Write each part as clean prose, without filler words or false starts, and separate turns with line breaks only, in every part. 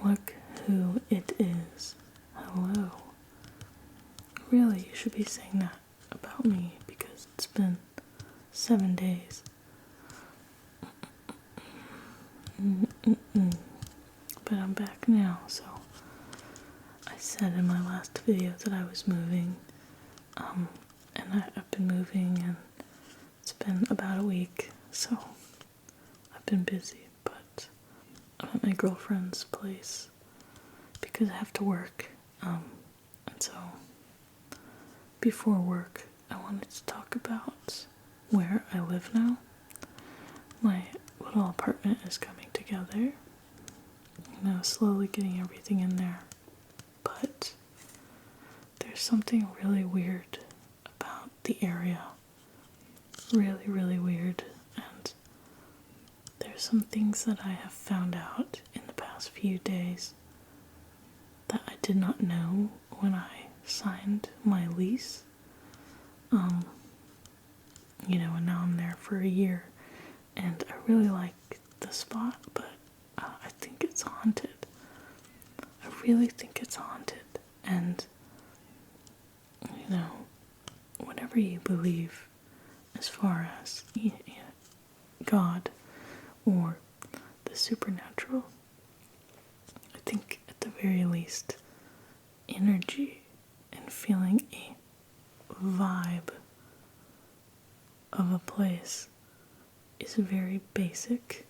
Look who it is. Hello. Really, you should be saying that about me because it's been 7 days. But I'm back now, so I said in my last video that I was moving, and I've been moving, and it's been about a week, so I've been busy, but I'm at my girlfriend's place because I have to work, and so before work, I wanted to talk about where I live now. My little apartment is coming together, slowly getting everything in there, but there's something really weird about the area. Really, really weird, and there's some things that I have found out in the past few days that I did not know when I signed my lease. And now I'm there for a year, and I really like the spot, but I think it's haunted. I really think it's haunted, and whatever you believe as far as God or the supernatural, I think at the very least energy and feeling a vibe of a place is very basic,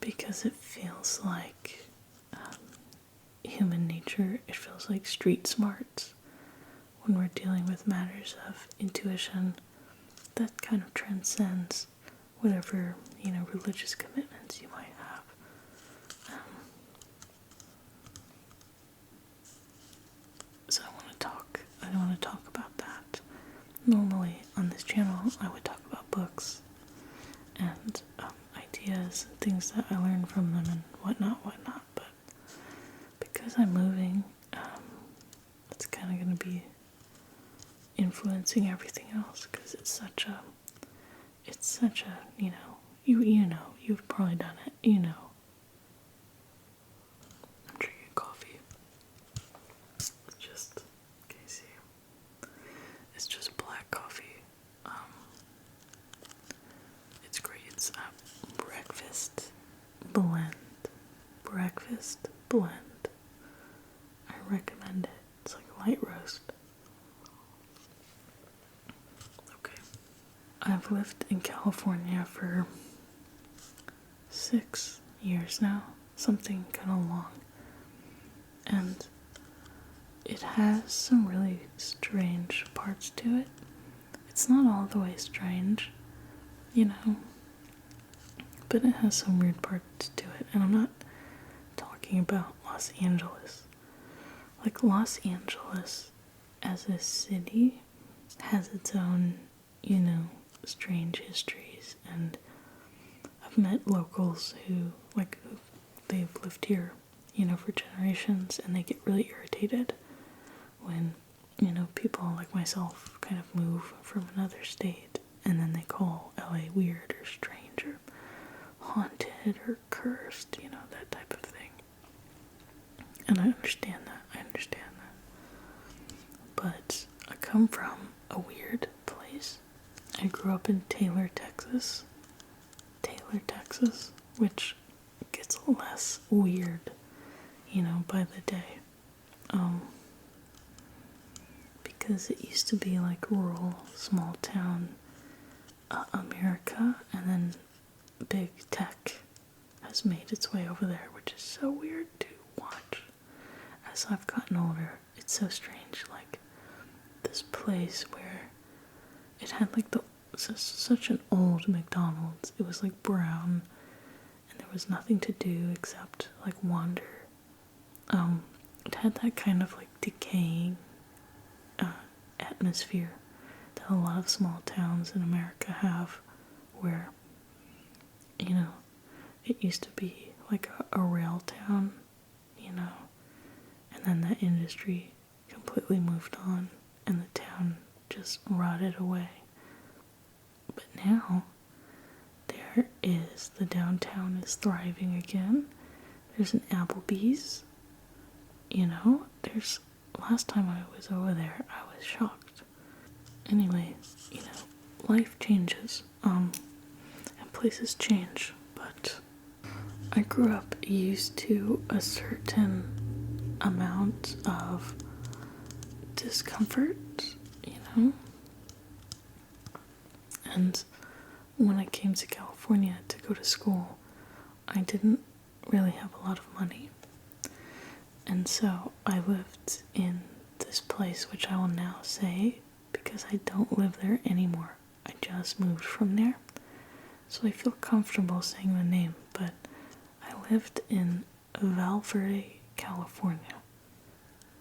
because it feels like human nature. It feels like street smarts when we're dealing with matters of intuition that kind of transcends whatever religious commitments you might have. So I want to talk about that. Normally on this channel I would talk about books and ideas and things that I learned from them and whatnot, but because I'm moving, it's kind of going to be influencing everything else, because it's such a you've probably done it, I'm drinking coffee. It's just black coffee. It's great. It's a breakfast blend. I recommend it. It's like a light roast. Okay. I've lived in California for 6 years now, something kind of long, and it has some really strange parts to it. It's not all the way strange, but it has some weird parts to it, and I'm not talking about Los Angeles. Like, Los Angeles as a city has its own, strange histories, and I've met locals who they've lived here, for generations, and they get really irritated when, people like myself kind of move from another state, and then they call LA weird or strange or haunted or cursed, that type of thing. And I understand that. But I come from a weird place. I grew up in Taylor, Texas, which gets less weird, by the day. Because it used to be like rural, small town America, and then big tech has made its way over there, which is so weird to watch. As I've gotten older, it's so strange, like this place where it had like such an old McDonald's. It was like brown, and there was nothing to do except like wander. It had that kind of like decaying atmosphere that a lot of small towns in America have, where it used to be like a rail town, and then that industry completely moved on and the town just rotted away. But now the downtown is thriving again. There's an Applebee's. You know, last time I was over there, I was shocked. Anyway, you know, life changes, and places change, but I grew up used to a certain amount of discomfort, you know? And when I came to California to go to school, I didn't really have a lot of money. And so I lived in this place, which I will now say, because I don't live there anymore. I just moved from there. So I feel comfortable saying the name, but I lived in Valverde, California.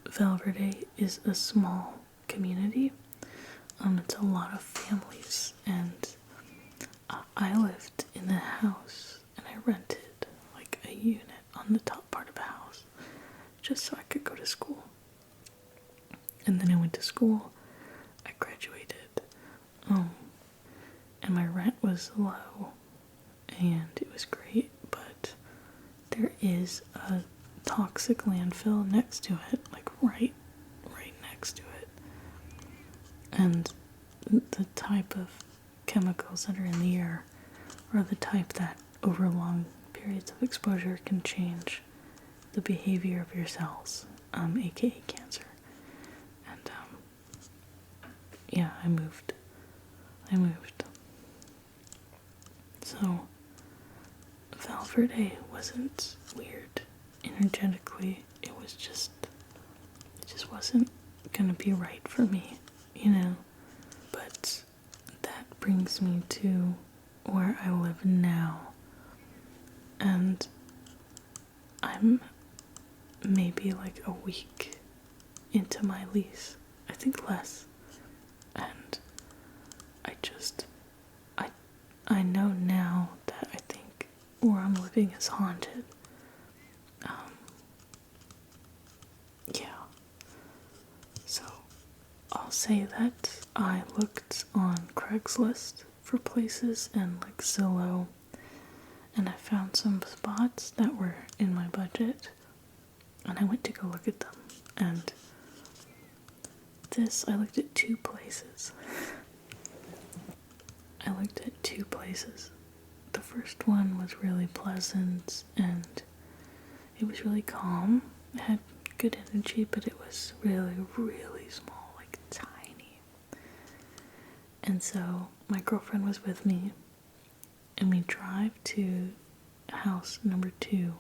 Valverde is a small community. It's a lot of families, and I lived in a house, and I rented like a unit on the top part of the house, just so I could go to school. And then I went to school, I graduated, and my rent was low, and it was great, but there is a toxic landfill next to it, like right next to it. And the type of chemicals that are in the air are the type that over long periods of exposure can change the behavior of your cells, aka cancer. And yeah, I moved. So Valverde wasn't weird energetically. It just wasn't gonna be right for me, you know. But that brings me to where I live now. And I'm maybe like a week into my lease. I think less. And I know now that I think where I'm living is haunted. Yeah. So I'll say that I looked on Craigslist for places and like Zillow, and I found some spots that were in my budget, and I went to go look at them. And I looked at two places. The first one was really pleasant, and it was really calm. It had good energy, but it was really, really small, like tiny. And so my girlfriend was with me, and we drive to house number 2.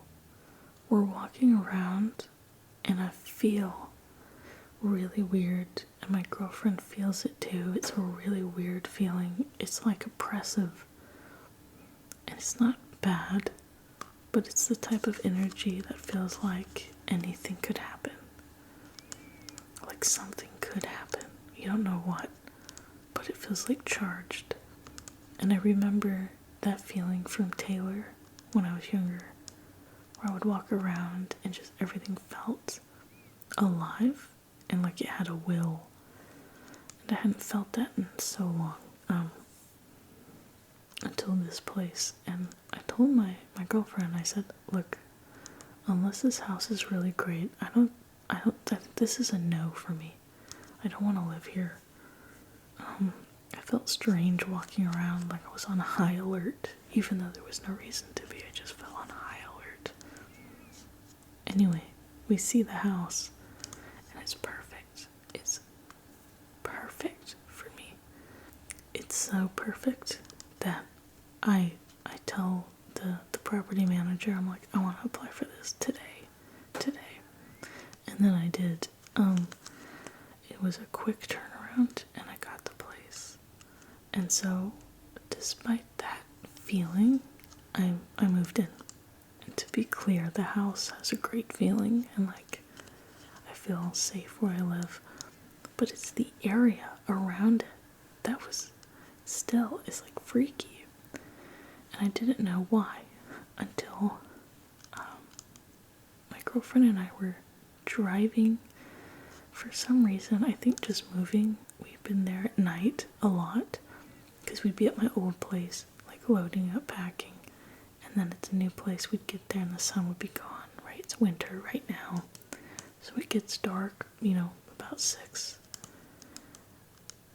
We're walking around, and I feel really weird, and my girlfriend feels it too. It's a really weird feeling. It's like oppressive, and it's not bad, but it's the type of energy that feels like anything could happen. Like something could happen. You don't know what, but it feels like charged. And I remember that feeling from Taylor when I was younger, where I would walk around and just everything felt alive and like it had a will. And I hadn't felt that in so long, until this place. And I told my girlfriend, I said, look, unless this house is really great, I don't think this is a no for me. I don't want to live here. I felt strange walking around like I was on high alert, even though there was no reason to be. I just felt on high alert. Anyway, we see the house, and it's perfect. It's perfect for me. It's so perfect that I tell the property manager, I'm like, I want to apply for this today. And then I did. It was a quick turnaround, and I got the place. And so, despite that feeling, I moved in. And to be clear, the house has a great feeling, and like, I feel safe where I live. But it's the area around it that is like freaky. And I didn't know why until my girlfriend and I were driving. For some reason, I think just moving, we've been there at night a lot, because we'd be at my old place, like loading up, packing, and then it's a new place, we'd get there and the sun would be gone, it's winter right now, so it gets dark, about 6.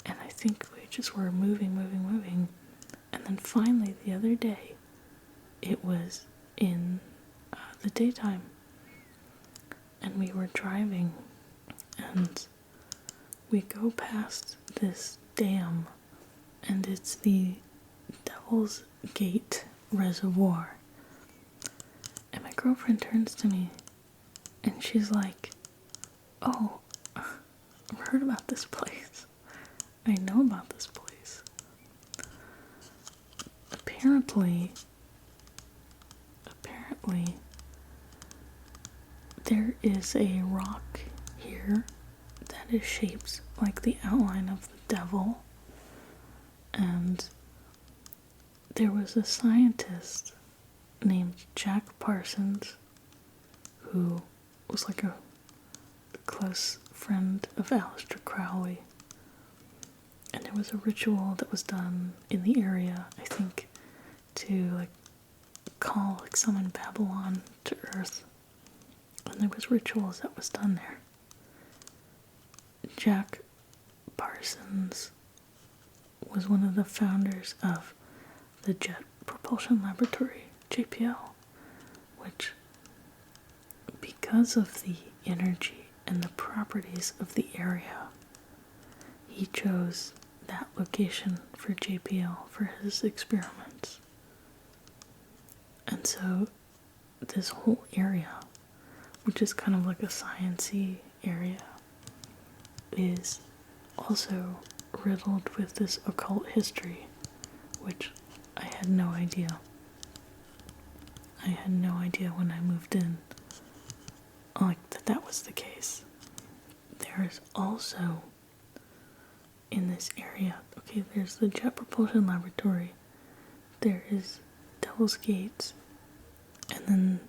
And I think we just were moving. And then finally the other day, it was in the daytime. And we were driving, and we go past this dam, and it's the Devil's Gate Reservoir. And my girlfriend turns to me, and she's like, "Oh, I've heard about this place. I know about this place." Apparently, there is a rock here that is shaped like the outline of the devil, and there was a scientist named Jack Parsons who was like a close friend of Aleister Crowley, and there was a ritual that was done in the area, I think, to summon Babylon to Earth. And there was rituals that was done there. Jack Parsons was one of the founders of the Jet Propulsion Laboratory, JPL, which, because of the energy and the properties of the area, he chose that location for JPL for his experiments. And so this whole area, which is kind of like a science-y area, is also riddled with this occult history, which I had no idea. I had no idea when I moved in, that was the case. There is also, in this area, okay, there's the Jet Propulsion Laboratory, there is Devil's Gate, and then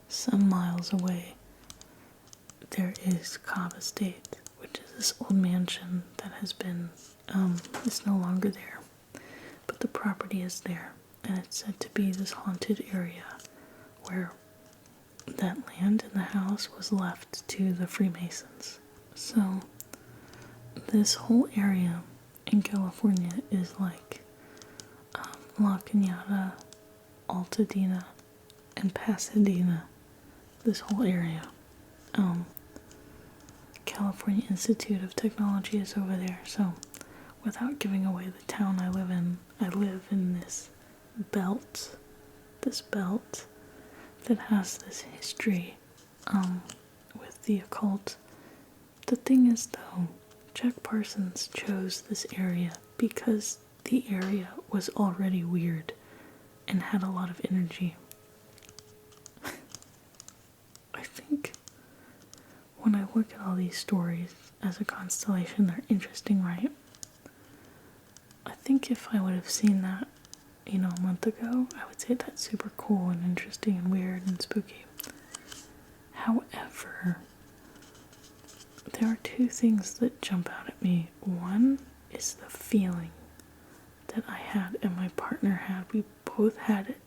some miles away, there is Cobb Estate, which is this old mansion that has been, is no longer there, but the property is there, and it's said to be this haunted area where that land in the house was left to the Freemasons. So this whole area in California is like La Cañada, Altadena, and Pasadena. This whole area. California Institute of Technology is over there. So without giving away the town I live in this belt that has this history with the occult. The thing is, though, Jack Parsons chose this area because the area was already weird and had a lot of energy. I think when I look at all these stories as a constellation, they're interesting, right? I think if I would have seen that, a month ago, I would say that's super cool and interesting and weird and spooky. However, there are two things that jump out at me. One is the feeling that I had and my partner had. We both had it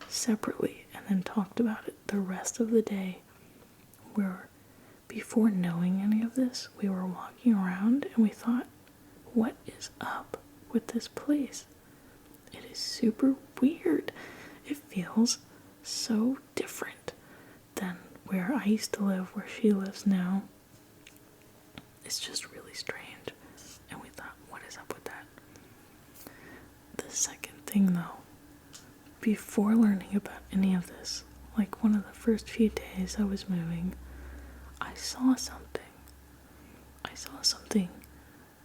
separately and then talked about it the rest of the day, where before knowing any of this, we were walking around and we thought, what is up with this place? It is super weird. It feels so different than where I used to live, where she lives now. It's just really strange. And we thought, what is up with that? The second thing, though, before learning about any of this, like one of the first few days I was moving, I saw something,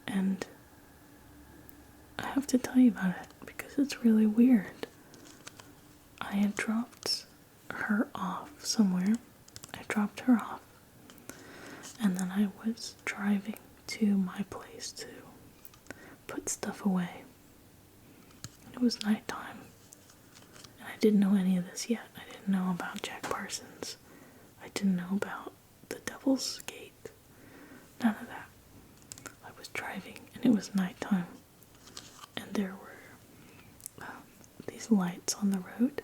and I have to tell you about it because it's really weird. I had dropped her off somewhere. And then I was driving to my place to put stuff away. It was nighttime, and I didn't know any of this yet. I didn't know about Jack Parsons. I didn't know about the Devil's Gate. None of that. I was driving, and it was nighttime, and there were these lights on the road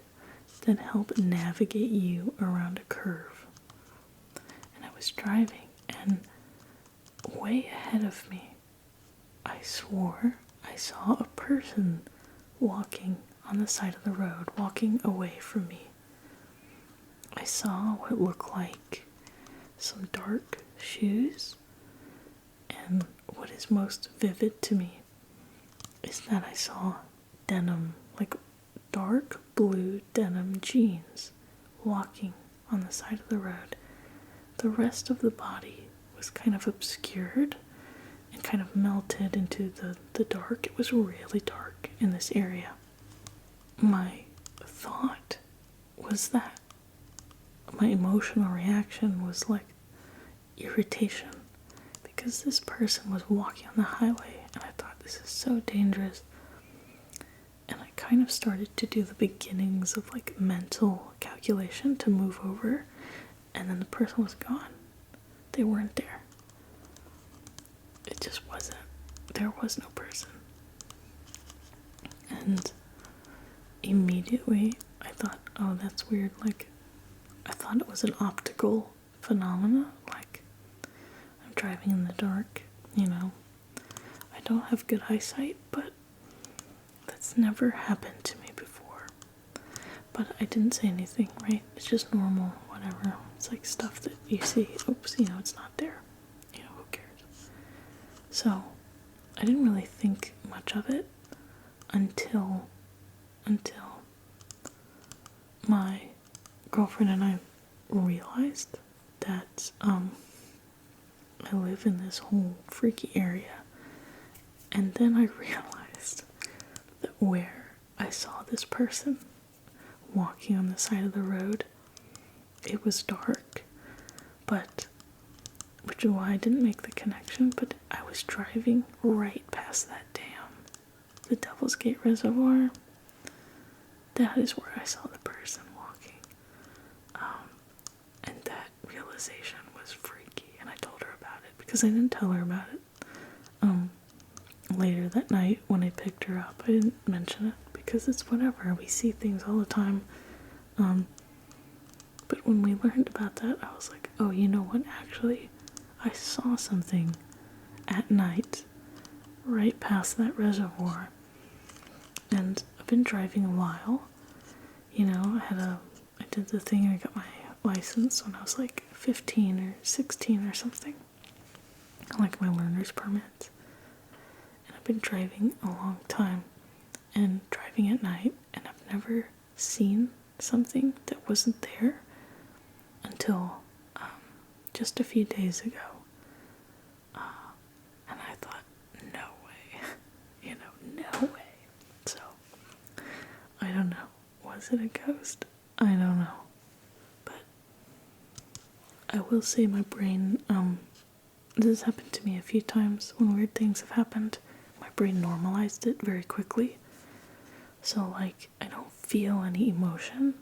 that help navigate you around a curve. was driving, and way ahead of me, I swore I saw a person walking on the side of the road, walking away from me. I saw what looked like some dark shoes, and what is most vivid to me is that I saw denim, like dark blue denim jeans, walking on the side of the road. The rest of the body was kind of obscured and kind of melted into the dark. It was really dark in this area. My thought was that my emotional reaction was like irritation, because this person was walking on the highway, and I thought, this is so dangerous. And I kind of started to do the beginnings of like mental calculation to move over, and then the person was gone. They weren't there. It just wasn't. There was no person. And immediately I thought, oh, that's weird. Like, I thought it was an optical phenomena. Like, I'm driving in the dark, you know. I don't have good eyesight, but that's never happened to me before. But I didn't say anything, right? It's just normal, whatever. It's like stuff that you see. Oops, you know, it's not there. You know, who cares? So, I didn't really think much of it until my girlfriend and I realized that I live in this whole freaky area. And then I realized that where I saw this person walking on the side of the road, it was dark, but, which is why I didn't make the connection, but I was driving right past that dam, the Devil's Gate Reservoir. That is where I saw the person walking. And that realization was freaky, and I told her about it, because I didn't tell her about it. Later that night, when I picked her up, I didn't mention it, because it's whatever, we see things all the time. But when we learned about that, I was like, oh, you know what, actually, I saw something at night right past that reservoir. And I've been driving a while, you know. I did the thing, I got my license when I was like 15 or 16 or something, like my learner's permit. And I've been driving a long time, and driving at night, and I've never seen something that wasn't there until just a few days ago. And I thought, no way, you know, no way. So, I don't know. Was it a ghost? I don't know. But I will say my brain, this has happened to me a few times when weird things have happened. My brain normalized it very quickly. So, like, I don't feel any emotion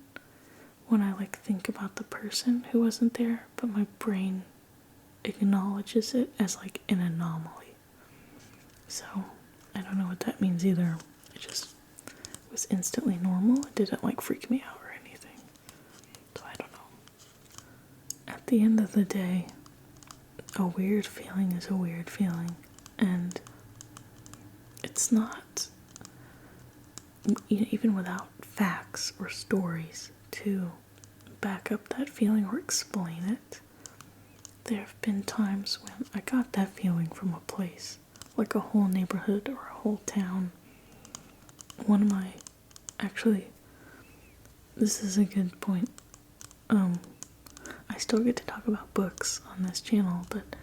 when I, like, think about the person who wasn't there, but my brain acknowledges it as, like, an anomaly. So, I don't know what that means either. It just was instantly normal. It didn't, like, freak me out or anything. So, I don't know. At the end of the day, a weird feeling is a weird feeling. And it's not, even without facts or stories to back up that feeling or explain it, there have been times when I got that feeling from a place, like a whole neighborhood or a whole town. Actually, this is a good point. I still get to talk about books on this channel, but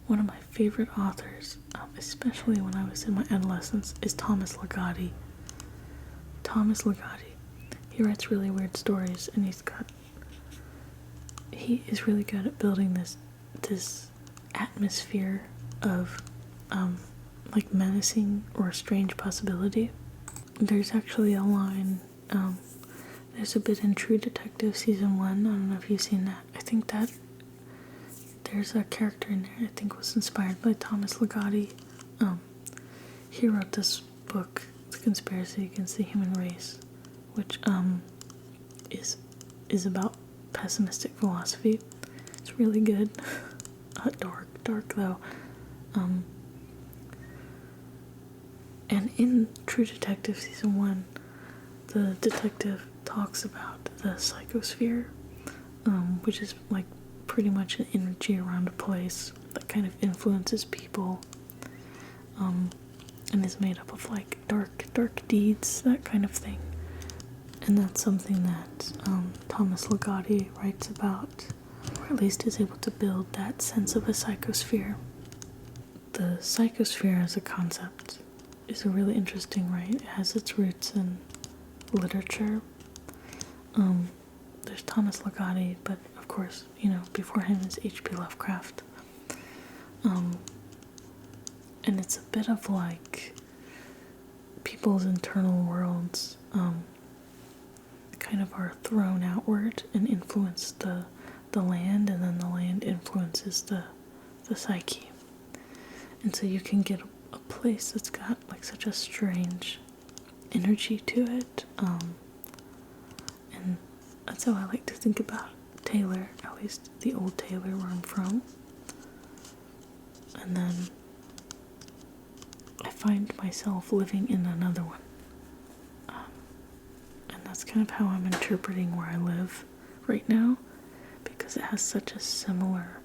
one of my favorite authors, especially when I was in my adolescence, is Thomas Ligotti. Thomas Ligotti. He writes really weird stories, and he is really good at building this atmosphere of like menacing or strange possibility. There's actually a line, there's a bit in True Detective season 1, I don't know if you've seen that. I think that there's a character in there I think was inspired by Thomas Ligotti. He wrote this book, The Conspiracy Against the Human Race, which is about pessimistic philosophy. It's really good. Dark though. And in True Detective Season 1, the detective talks about the psychosphere, which is like pretty much an energy around a place that kind of influences people, and is made up of like dark deeds, that kind of thing. And that's something that Thomas Ligotti writes about, or at least is able to build that sense of a psychosphere. The psychosphere as a concept is really interesting, right? It has its roots in literature. There's Thomas Ligotti, but of course, before him is H.P. Lovecraft. And it's a bit of like people's internal worlds kind of are thrown outward and influence the land, and then the land influences the psyche. And so you can get a place that's got like such a strange energy to it, and that's how I like to think about Taylor, at least the old Taylor where I'm from. And then I find myself living in another one, and that's kind of how I'm interpreting where I live right now, because it has such a similar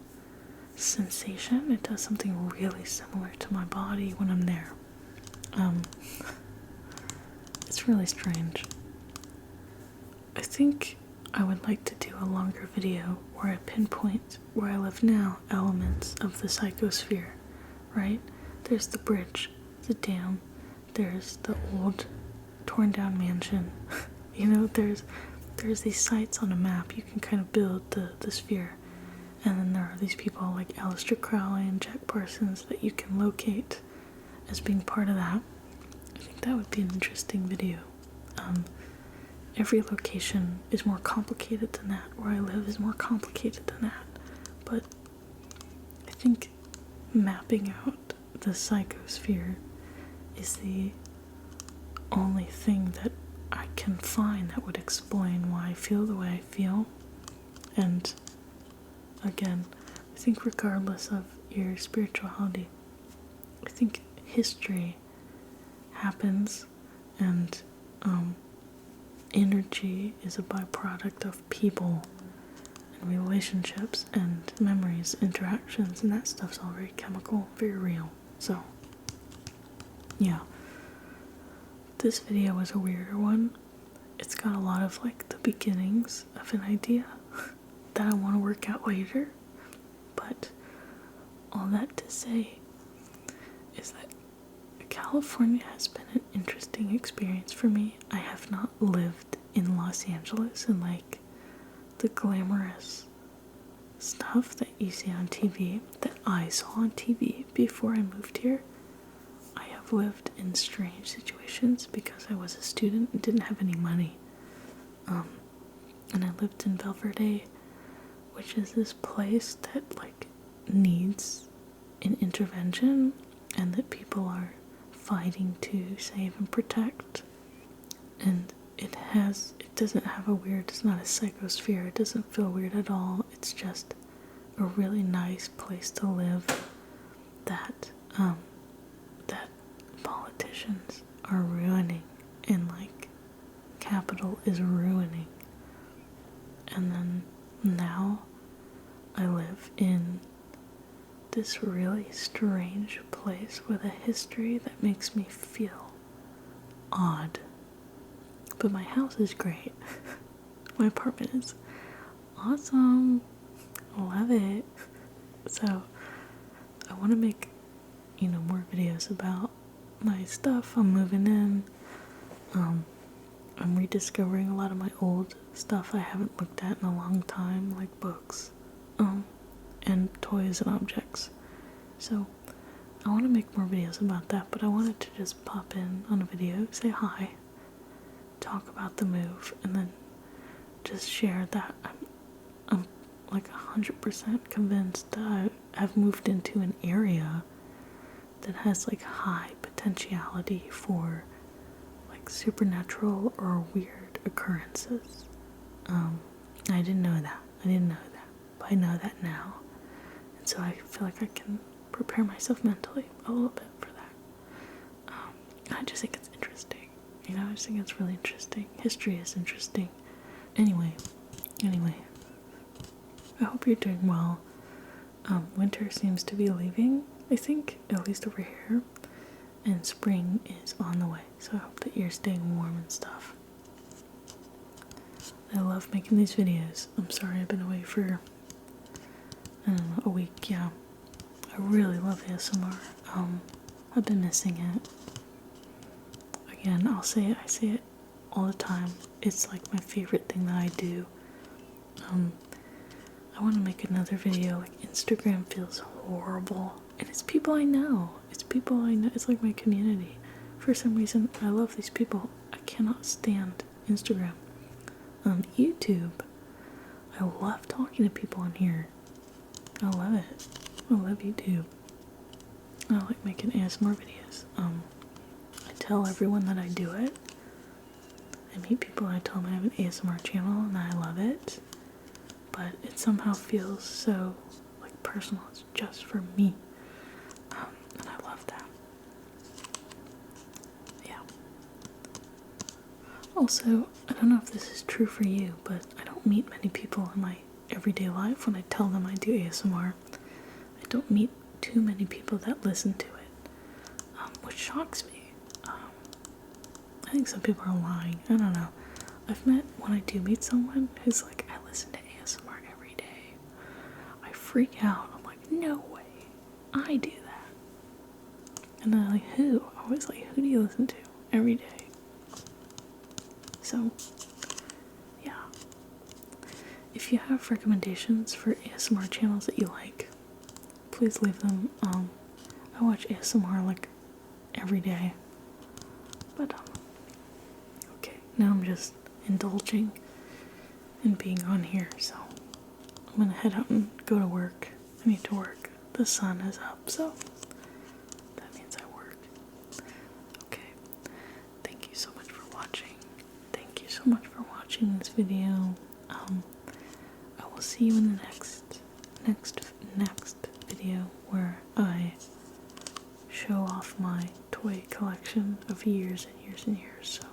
sensation. It does something really similar to my body when I'm there. It's really strange. I think I would like to do a longer video where I pinpoint where I live now elements of the psychosphere, right? There's the bridge, the dam, there's the old torn down mansion. There's these sites on a map. You can kind of build the sphere. And then there are these people like Aleister Crowley and Jack Parsons that you can locate as being part of that. I think that would be an interesting video. Every location is more complicated than that. Where I live is more complicated than that. But I think mapping out the psychosphere is the only thing that I can find that would explain why I feel the way I feel. And again, I think regardless of your spirituality, I think history happens, and energy is a byproduct of people and relationships and memories, interactions, and that stuff's all very chemical, very real. So, yeah. This video was a weirder one. It's got a lot of like the beginnings of an idea that I want to work out later, but all that to say is that California has been an interesting experience for me. I have not lived in Los Angeles and like the glamorous stuff that you see on TV, that I saw on TV before I moved here. I have lived in strange situations because I was a student and didn't have any money. And I lived in Valverde, which is this place that like needs an intervention and that people are fighting to save and protect. And it doesn't have it's not a psychosphere, it doesn't feel weird at all. It's just a really nice place to live that politicians are ruining, and like capital is ruining. And then now I live in this really strange place with a history that makes me feel odd. But my house is great. My apartment is awesome. I love it. So I want to make, more videos about my stuff. I'm moving in. I'm rediscovering a lot of my old stuff I haven't looked at in a long time, like books, and toys and objects. So I want to make more videos about that, but I wanted to just pop in on a video, say hi, talk about the move, and then just share that I'm like 100% convinced that I have moved into an area that has like high potentiality for like supernatural or weird occurrences. I didn't know that, but I know that now. And so I feel like I can prepare myself mentally a little bit for that. I just think it's interesting. You know, I just think it's really interesting. History is interesting. Anyway, I hope you're doing well. Winter seems to be leaving, I think, at least over here. And spring is on the way. So I hope that you're staying warm and stuff. I love making these videos. I'm sorry I've been away for, I don't know, a week, yeah. I really love ASMR. I've been missing it. Again, I say it all the time. It's like my favorite thing that I do. I want to make another video. Like, Instagram feels horrible. And it's people I know. It's people I know. It's like my community. For some reason, I love these people. I cannot stand Instagram. YouTube, I love talking to people on here. I love it. I love YouTube. I like making ASMR videos. I tell everyone that I do it. I meet people, I tell them I have an ASMR channel and I love it. But it somehow feels so, like, personal. It's just for me. And I love that. Yeah. Also, I don't know if this is true for you, but I don't meet many people in my everyday life when I tell them I do ASMR. I don't meet too many people that listen to it, which shocks me. I think some people are lying. I don't know. I've met, when I do meet someone who's like, I listen to ASMR every day, I freak out. I'm like, no way, I do that. And they're like, who? I always like, who do you listen to every day? So, yeah. If you have recommendations for ASMR channels that you like, please leave them. I watch ASMR like every day. But, okay, now I'm just indulging in being on here, so I'm gonna head out and go to work. I need to work. The sun is up, so that means I work. Okay, thank you so much for watching. Thank you so much for watching this video. I will see you in the next video where I show off my toy collection of years and years and years. So